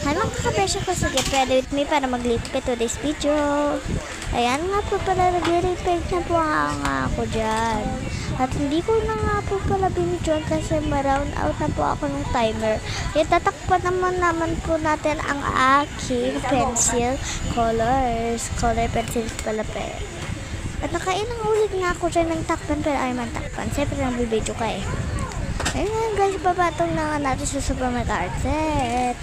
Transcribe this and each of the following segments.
Hi mga kapresyo ko, sige, pwede with me para mag-litpit to this video. Ayan nga po pala, nag-litpit na po nga ako dyan. At hindi ko na nga po pala binidyon kasi ma-round out na po ako ng timer. Kaya tatakpan naman po natin ang aking pencil colors. Color pencils pala pa eh. At nakailang ulit nga ako dyan ng takpan pero ay man takpan. Siyempre nagbibideo ka eh. Ayan guys, babatong na nga natin sa supermarket.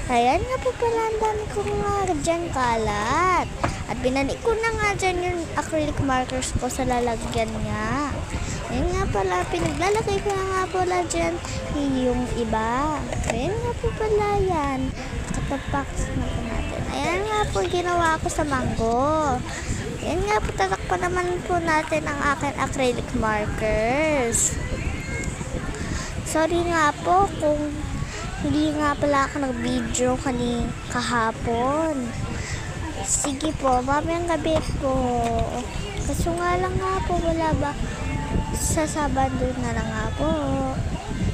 Ayan nga po pala, ang dami ko nga dyan kalat. At binalik ko na nga dyan yung acrylic markers ko sa lalagyan niya. Ayan nga pala, pinaglalagay ko na nga pala dyan yung iba. Ayan nga po pala yan. Katapax na po natin. Ayan nga po ginawa ko sa mango. Ayan nga po, tatakpan naman po natin ang aking acrylic markers. Sorry nga po kung hindi nga pala ako nag-video kahapon. Sige po, mamayang gabi po. Kaso nga lang nga po, wala ba sa Sabado na lang nga po.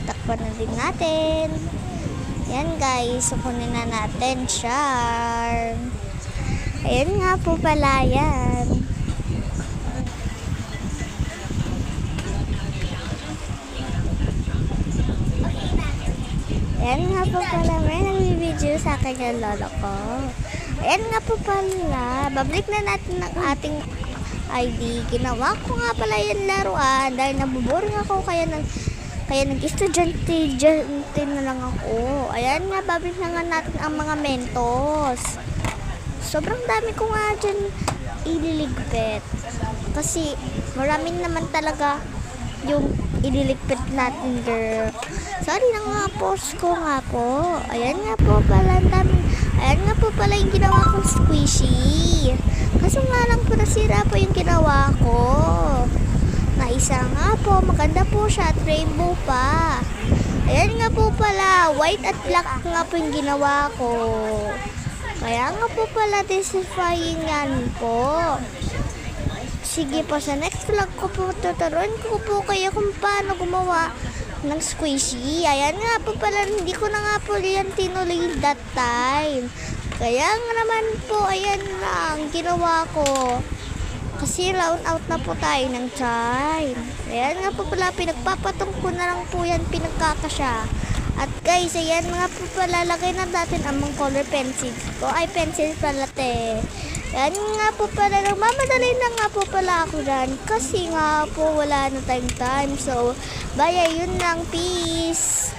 Takpan na din natin. Yan guys, kunin na natin charm. Ayan nga po pala yan. Ayan nga po pala, may nagbibideo sa akin yung lolo ko. Ayan nga po pala, babalik na natin ang ating ID. Ginawa ko nga pala yung laruan dahil nabuboring ako kaya nag-estudyante na lang ako. Ayan nga, babalik na nga natin ang mga mentos. Sobrang dami ko nga dyan ililigpit. Kasi maraming naman talaga yung ililigpit natin, girl. Sorry na nga po, nga po. Ayan nga po pala, ayan nga po pala yung ginawa kong squishy. Kaso nga lang po, nasira po yung ginawa ko. Na isa nga po, maganda po siya at rainbow pa. Ayan nga po pala, white at black nga po yung ginawa ko. Kaya nga po pala, disifying yan po. Sige po, sa next vlog ko po, tuturuan ko po kayo kung paano gumawa ng squishy. Ayan nga po pala, hindi ko na nga po yan tinuloy that time. Kaya nga naman po, ayan lang, ginawa ko. Kasi round out na po tayo ng time. Ayan nga po pala, pinagpapatong ko na lang po yan, pinagkakasya. At guys, ayan nga po pala, lagay na natin ang mga color pencils ko. Ay, pencils pala te. Yan nga po pala, nagmamadali na nga po pala ako dyan. Kasi nga po, wala na tayong time. So, bye, yun lang. Peace!